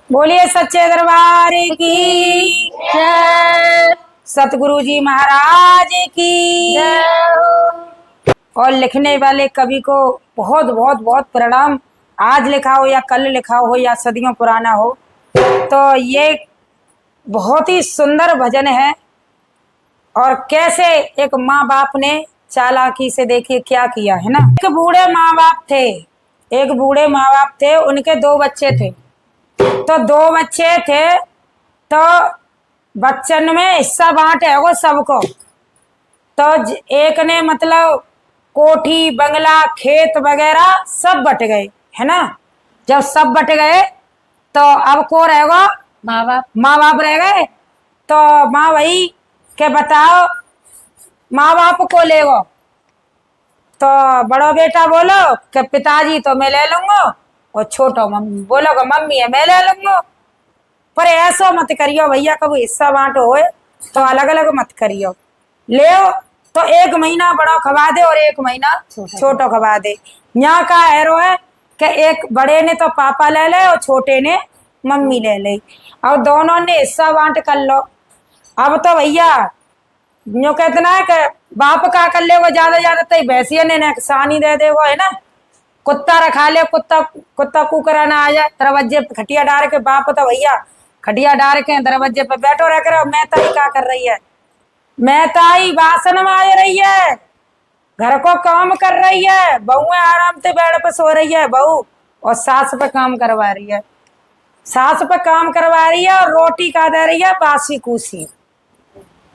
बोलिए सच्चे दरबार की जय, सतगुरु जी महाराज की जय। और लिखने वाले कवि को बहुत बहुत बहुत प्रणाम। आज लिखा हो या कल लिखा हो या सदियों पुराना हो, तो ये बहुत ही सुंदर भजन है। और कैसे एक माँ बाप ने चालाकी से देखिए क्या किया है ना। एक बूढ़े माँ बाप थे, एक बूढ़े माँ बाप थे, उनके दो बच्चे थे। तो दो बच्चे थे तो बच्चन में हिस्सा बांट है वो सबको। तो एक ने मतलब कोठी बंगला खेत वगैरह सब बट गए है ना। जब सब बट गए तो अब को रहेगा, माँ बाप रह गए। तो माँ भाई के बताओ माँ बाप को लेगो। तो बड़ो बेटा बोलो कि पिताजी तो मैं ले लूंगा, और छोटो मम्मी बोलो कि मम्मी है मैं ले लूंगा। पर ऐसा मत करियो भैया, कभी हिस्सा बांटो होए तो अलग अलग मत करियो। ले तो एक महीना बड़ा खवा दे और एक महीना छोटो खवा दे। यहाँ का एरो है कि एक बड़े ने तो पापा ले ले और छोटे ने मम्मी ले ले, और दोनों ने हिस्सा बांट कर लो। अब तो भैया जो कहतना है कि बाप का कर ले वो ज्यादा तो भैंसिया ने नुकसानी दे दे वो है ना। कुत्ता रखा ले, कुत्ता कुकरा ना आ जाए दरवाजे पे खटिया डाल के। बाप तो भैया खटिया डाल के दरवाजे पे बैठो रह कर। मैं ताई क्या कर रही है, मैं ताई बासन माज रही है, घर को काम कर रही है, बहू आराम से बेड पे सो रही है बहू, और सास पे काम करवा रही है, सास पे काम करवा रही है। और रोटी का दे रही है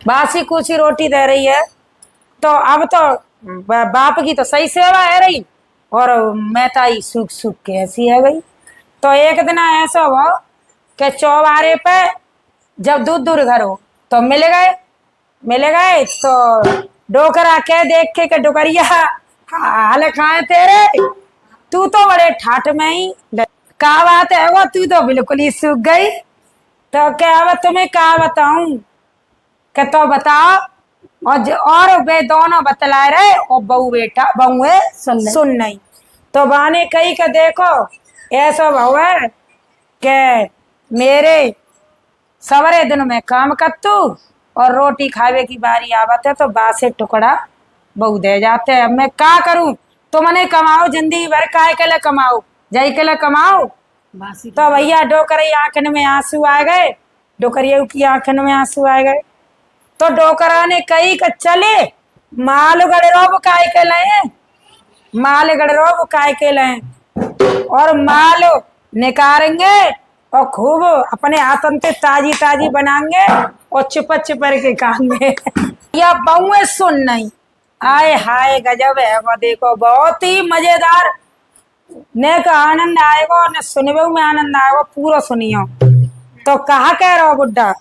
बासी कूसी रोटी दे रही है। तो अब तो बाप की तो सही सेवा है रही, और मैं ताई सूख सूख के ऐसी है गई। तो एक दिन ऐसा हुआ कि चौबारे पे जब दूध घर हो तो मिल गए तो डोकरा के देख के डोकरिया हाल खाए तेरे, तू तो बड़े ठाठ में ही का बात है वो, तू तो बिल्कुल ही सूख गई। तो क्या अब तुम्हें क्या बताऊं कि तो बताओ। और वे दोनों बतला रहे और बहुए सुन नहीं। तो बाने कही का देखो ऐसा भाव है कि मेरे सवरे दिन में काम कर तू और रोटी खावे की बारी आवत है तो बासे टुकड़ा बहु दे जाते हैं। मैं क्या करूं, तुमने कमाओ जिंदगी भर काय के लिए कमाओ, जय के लिए कमाओ। तो भैया डोकरी आंखन में आंसू आ गए, डोकरिया की आंखन में आंसू आ गए। तो डोकरा ने कही कि चले माल गड़रोब काय के लाए, माल गड़रोब काय के लाए, और माल निकालेंगे और खूब अपने हाथन से ताजी ताजी बनाएंगे और चुप के खाएंगे। या बहुए सुन नहीं आए, हाय गजब है वो, देखो बहुत ही मजेदार ने का आनंद आएगा और न सुनबे में आनंद आएगा। पूरा सुनियो। तो कहा कह रहा बुड्ढा,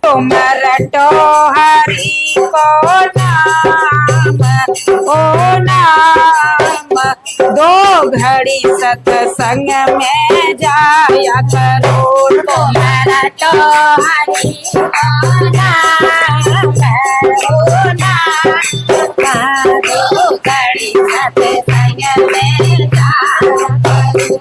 तुम रटो हरि को नाम, ओ नाम दो घड़ी सत्संग में जाया करो। तुम रटो हरि को नाम, ओ नाम दो घड़ी सत्संग में जाया करो।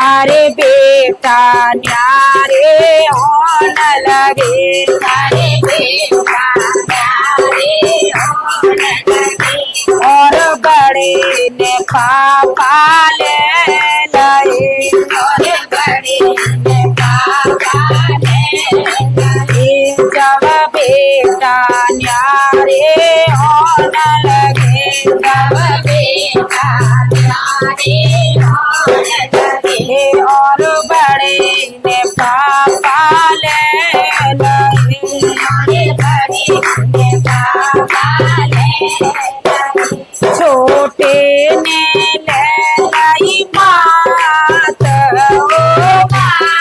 अरे बेटा न्यारे होन लगे, अरे बेटा न्यारे होन लगे, और बड़े ने पापा ले लाए, और बड़े ने पापा ले लाए। जब बेटा न्यारे होन लगे, जब बेटा न्यारे होन लगे, और बड़े ने पापा ले लाए, बड़े ने पापा ले लाए। छोटे ने ले लाई मात, ओ मात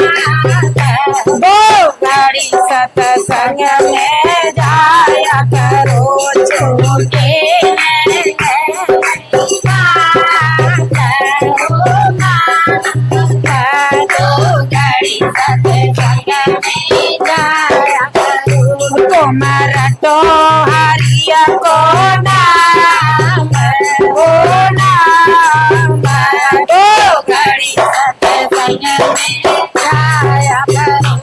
दो घड़ी सत्संग में जाया करो। छोटे ने ले लाई मात, ओ मात दो घड़ी सत्संग में जाया करो। तुम रटो हरिया को नाम, ओ नाम दो घड़ी सत्संग में जाया करो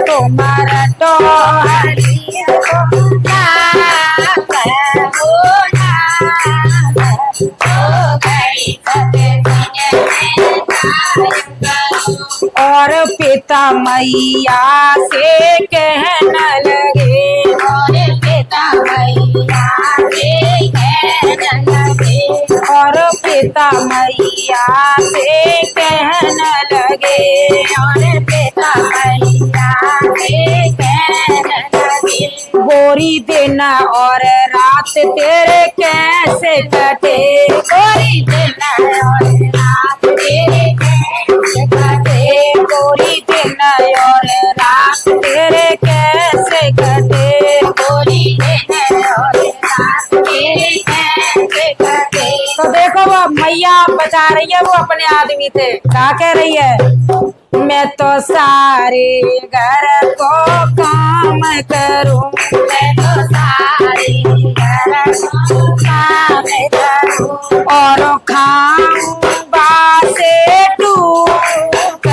तुम्हारा टोहरी हो नाम ओ घड़ी सत्संग में जाया करो और पिता मैया से कहने लगे और पिता मैया से कहने लगे और पिता मैया से कहने लगे और पिता मैया से कहने लगे गोरी दिन और रात तेरे कैसे कटे गोरी दिन और रात तेरे कैसे कटे गोरी दिन और रात तेरे कैसे कटे गोरी दिन और रात तेरे कैसे कटे तो देखो वो मैया बचा रही है वो अपने आदमी से क्या कह रही है मैं तो सारे घर को काम करूं मैं तो सारी घर को काम करूं और खाऊं बासे टूक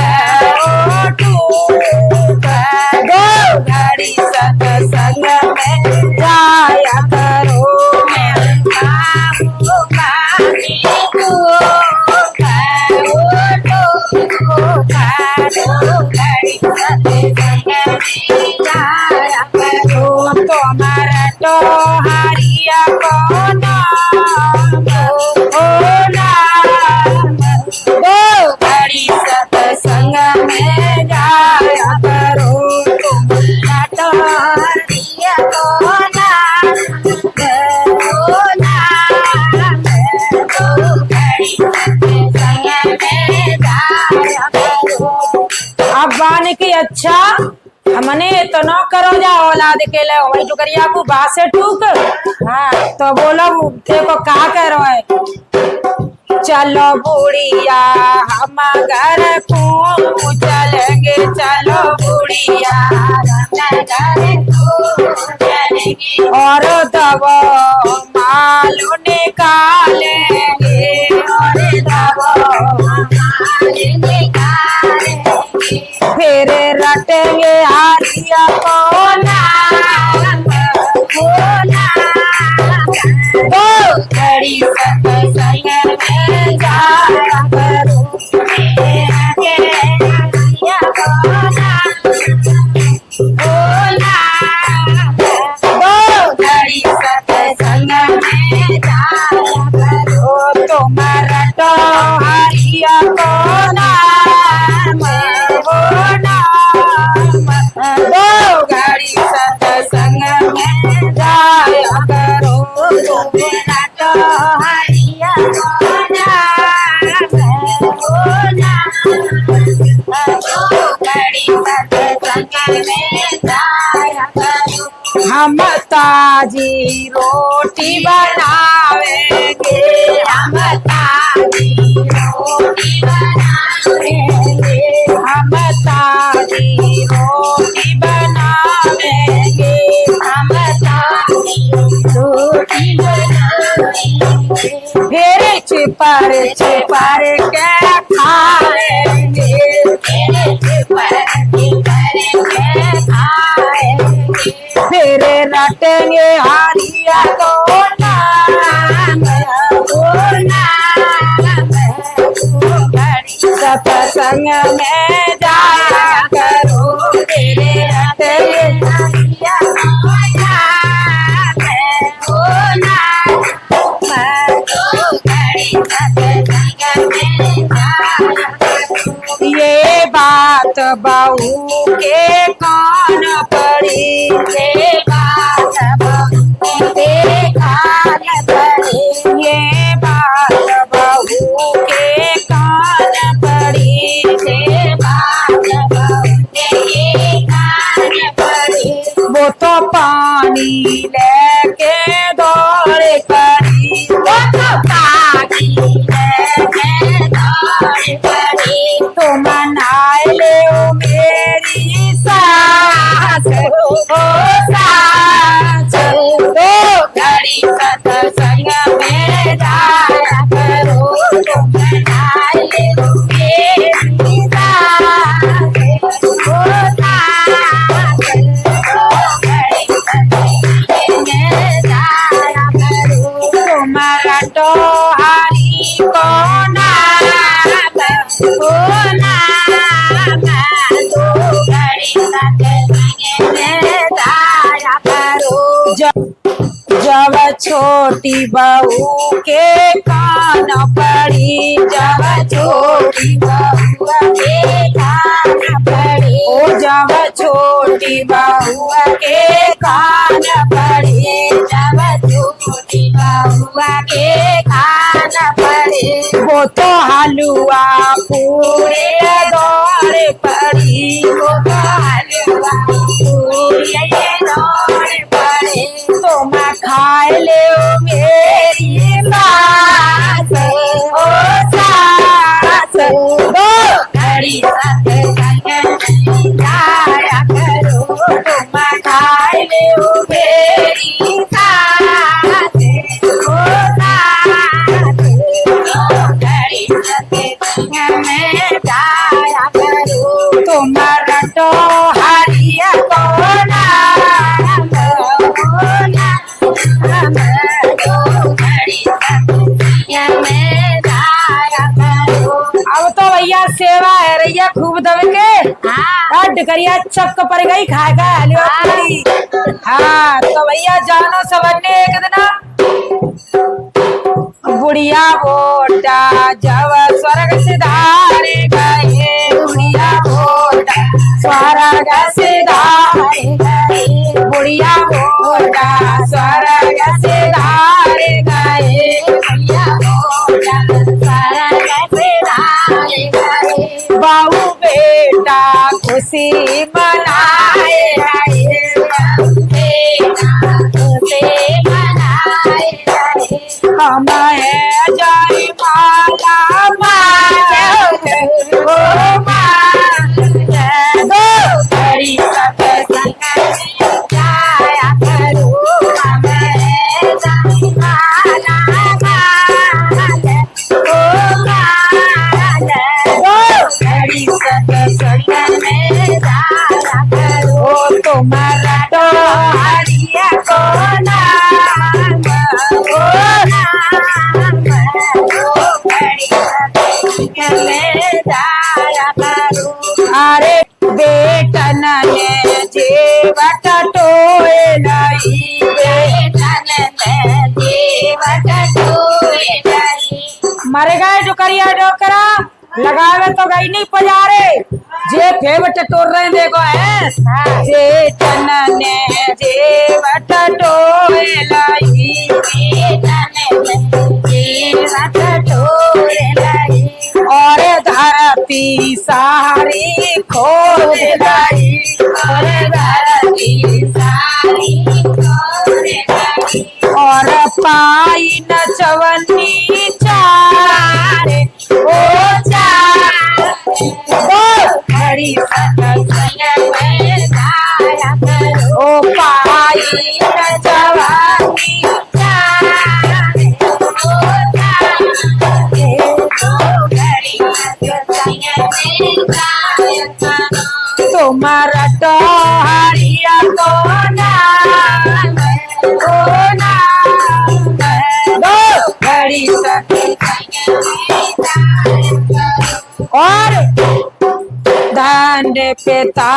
दो घड़ी सत्संग में जाया करो मैं कामों बासे घड़ी सत्संग में जाया करो तुम्हारा टोहरिया को नाम ओ नाम दो घड़ी सत्संग में जाया करो तुम्हारा टोहरिया को नाम ओ नाम ओ घड़ी सत्संग में जाया करो अब बान की अच्छा हमने तो न करो जा औलाद के लिए वही टुकरिया को बात से टूक हाँ तो बोलो देखो कहा कह रहा है चलो बुढ़िया हम घर को चलेंगे चलो बुढ़िया घर को चलेंगे और दबो मालू निकालेंगे और दबो हमारे निकालेंगे फिर रटेंगे हारिया को नाम दो घड़ी सत्संग में जाया करो मेरा के हरिया को नाम दो घड़ी सत्संग में जाया करो तुम्हारा टोहरिया को नाम हो नाम दो घड़ी सत्संग में जाया करो मेरा तो हरिया को नाम हो नाम दो घड़ी सत्संग में जाया करो हम ताजी रोटी बनावेंगे हम ताजी रोटी बनाएंगे हम ताजी रोटी बनावेंगे हम ताजी रोटी बनाएंगे फिर छिपर छिपर के खा लेंगे तेरे पर के खाएंगे फिर रटेंगे हारिया को नाम ओ नाम ओ घड़ी सत्संग में जाया करो तेरे रटेंगे हरिया को नाम ओ नाम ओ घड़ी सत्संग में जाया करो ये बात बहू के कान पड़ी ये बात तेरे कान पड़े ये बात बहू के कान पड़ी ये बात तेरे कान पड़े वो तो पानी लेके दौड़ पड़ी वो तो पानी लेके दौड़ पड़ी तुम नाय ले मेरी सास हो सास दो घड़ी सत्संग में जाया करो तुम नाले मेरी सास छोटी बहू के कान पड़ी, जब छोटी बहू के कान पड़ी, ओ जब छोटी बहू के कान पड़ी, जब छोटी बउआ के कान पड़ी, वो तो हलुआ पूरे दौड़ पड़ी, वो तो हलवा पूरी दौड़ पड़ी, तो मैं खाए ले मेरी सास, ओ सास, दो घड़ी सत्संग जाया करो, तुम खाए ले मेरी सास, ओ सास, दो घड़ी सत्संग में जाया करो, तुम्हारा तो हरिया को नाम, दो घड़ी सत्संग में जाया करो। अब तो भैया सेवा है रैया खूब दब के हाँ करिया चक्क पर गई खा खा लियो पूरी। हाँ तो भैया जानो सबने एक दिन बुढ़िया बोटा जब स्वर्ग सिधारे गए, बुढ़िया बोटा स्वर्ग सिधारे गए, बुढ़िया बोटा स्वर्ग सिधारे गए, भैया बोला स्वर्ग सिधारे गए, बहू बेटा खुशी मनाए आए, बेटा तुझे मनाए गए, हम है जाई माला मारे, ओ मारे, दो घड़ी सत्संग में जाया करो, हमें जाई माला माले, ओ माले, दो घड़ी सत्संग में जाया करो, ओ तुम्हारा तो हरिया को नाम, ओ नाम, दो घड़ी सत्संग में जाया करो, अरे बेटन ने जेवट टोए नहीं, बेटन में जीवट टोए गई, मर गए जो करिया डोकरा लगावे तो गई नहीं पजारे, जे फेवट टोर रहे देखो है, बेटन ने जेवट टोए लाई, बेटन में जीवट टोए गई, और धरती सारी खोद लाई, और धरती सारी खोद गई, और पाई न चवन्नी चारे, ओ चार, दो घड़ी सत्संग में जाया करो, ओ पाई न चवन्नी चारे, ओ चारे, दो घड़ी सत्संग में जाया करो, तुम्हारा तो हरिया को नाम, ओ नाम, दो घड़ी सत्संग में जाया करो, और धन पिता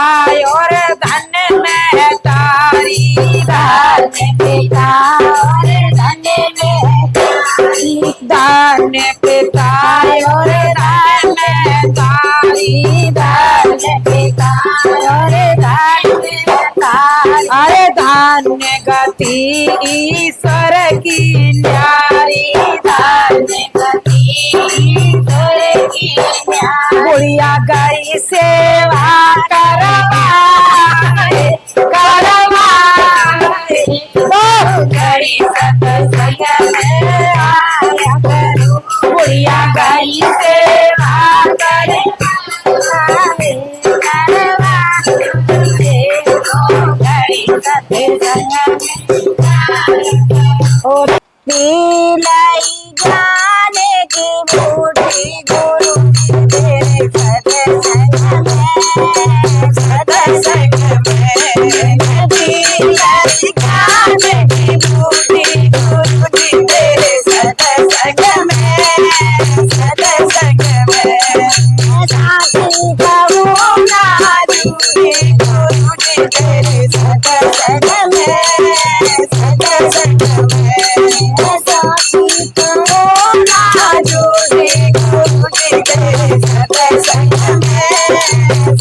और धन में तारी, धन पिता और धन में तारी, धन पिता और धन में तारी, धन पिता और धन में तारी, अरे धन्य गति ईश्वर की न्यारी, धन गति ईश्वर की न्यारी, बुढ़िया गई सेवा करवाए, करवाए, दो घड़ी सत्संग में आया करो, बुढ़िया गई सेवा करे करवाए, दो घड़ी सत्संग में आया करो, और दिलाई जाने की बूढ़ी गुरु तेरे सत्संग में, सत्संग में, दिलाई जाने की बूढ़ी गुरु तेरे सत्संग में, सत्संग में, साथी कहूँ ना दूरी गुरु तेरे सत्संग में, सत्संग में।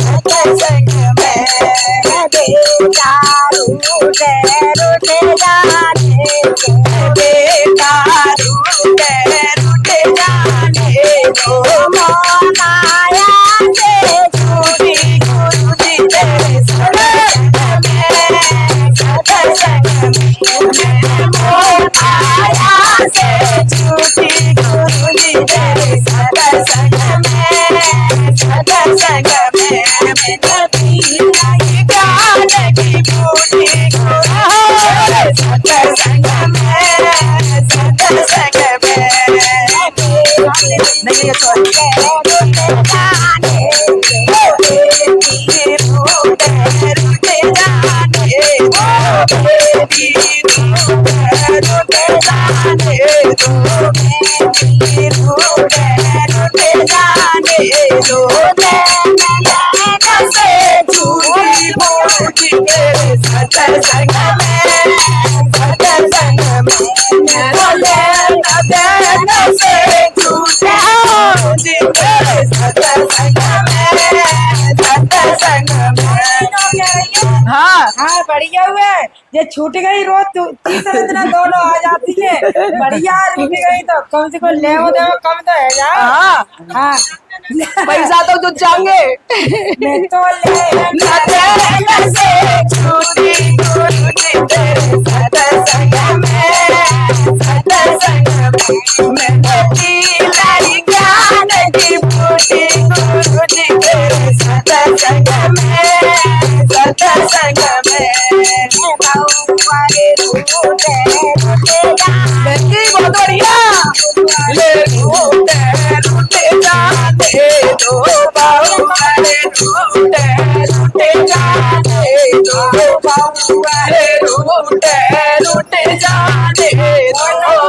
सत्संग में बेटा रूठे रूठे जाने दो बेटा रूठे रूठे जाने दो माया से छूटी गुरु जी तेरे सत्संग में माया से छूटी गुरु जी तेरे सत्संग में सत्संग में नदी आई ज्ञान की बूटी सत्संग में सत्संग में नहीं ये तो जाने रूठे जाने रूठे जाने दो से झूठी बोली तेरे सत्संग में सत्संग में से झूठे बोली तेरे सत्संग में हाँ हाँ बढ़िया हुआ है। ये छूट गई रोज तीसरे दिन दोनों आ जाती है। बढ़िया छूट गई तो कम से कम ले कम तो है यार। हाँ हाँ पैसा तो तुझ जाएंगे मैं तो ले से छूटी गुरु जी तेरे सत्संग में मैं नदी लाई ज्ञान की बूटी गुरु जी तेरे सत्संग में बाहुआरे रूठे नदी बहुत बढ़िया ले रूठे जाने दो बाहुआरे रूठे जाने दो बाहुआरे रूठे जाने दो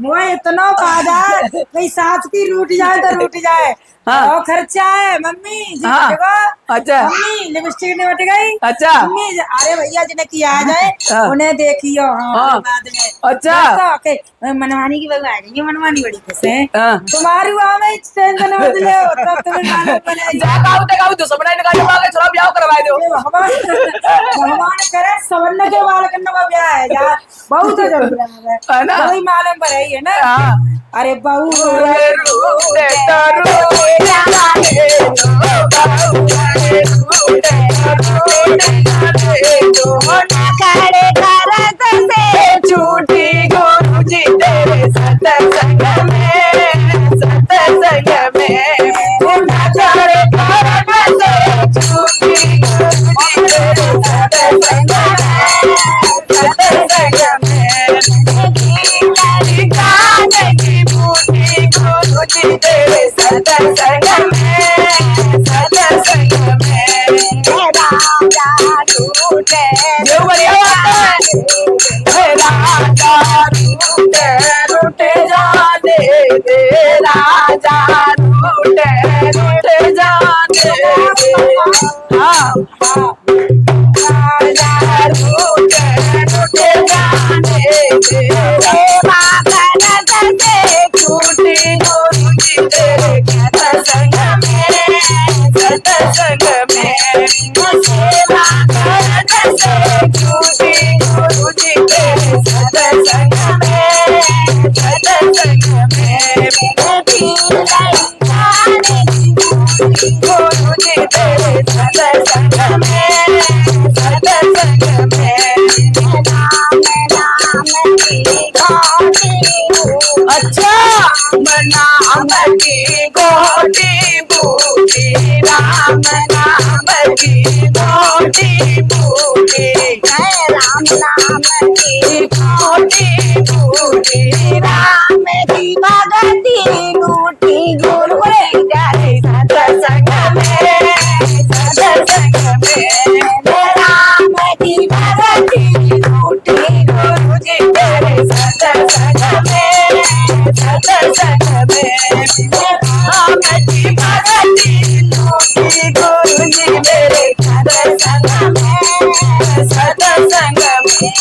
वो इतना फायदा कहीं सांस की रूठ जाए तो रूठ जाए। हाँ। और खर्चा है मम्मी जी हाँ। देखो अच्छा। मम्मी लिपस्टिक नहीं बट गई। अच्छा। मम्मी अरे भैया जिन्हें किया आ जाए हाँ। उन्हें देखियो। हाँ, बाद में अच्छा। तो मनवानी की बगल आ रही है मनवानी बड़ी खुश है। हाँ। तुम्हारी वहाँ में टेंशन मत ले तो तुम्हें मालूम बनेगी। तो सबने निकाल के थोड़ा ब्याह करवा दो भगवान करे सवर्ण के बाल करने का ब्याह है यार बहुत जरूरी है ना वही मालूम पर है ना। हाँ। अरे बहू झूठी गुरु जी तेरे सत्संग में सत्संग में झूठी गुरु जी तेरे सत्संग तेरे सत्संग में सत्संग में राजा रूठे जो बढ़िया बात है राजा रूठे जाने दे राजा रूठे जाने दे हाँ राजा रूठे जाने दे छूटी गुरु जी तेरे सत्संग में सत्संग में सेवा करने से छूटी गुरु जी तेरे सत्संग में गुरु जी तेरे सत्संग में अच्छा नाम की गोटी बूटी राम नाम की गोटी बूटी राम नाम की गोटी बूटी राम की भगती बूटी गुरु तेरे सत्संग में राम की भगती बूटी गुरु जी तेरे सत्संग में सत्संग में गुरु जी मेरे सत्संग में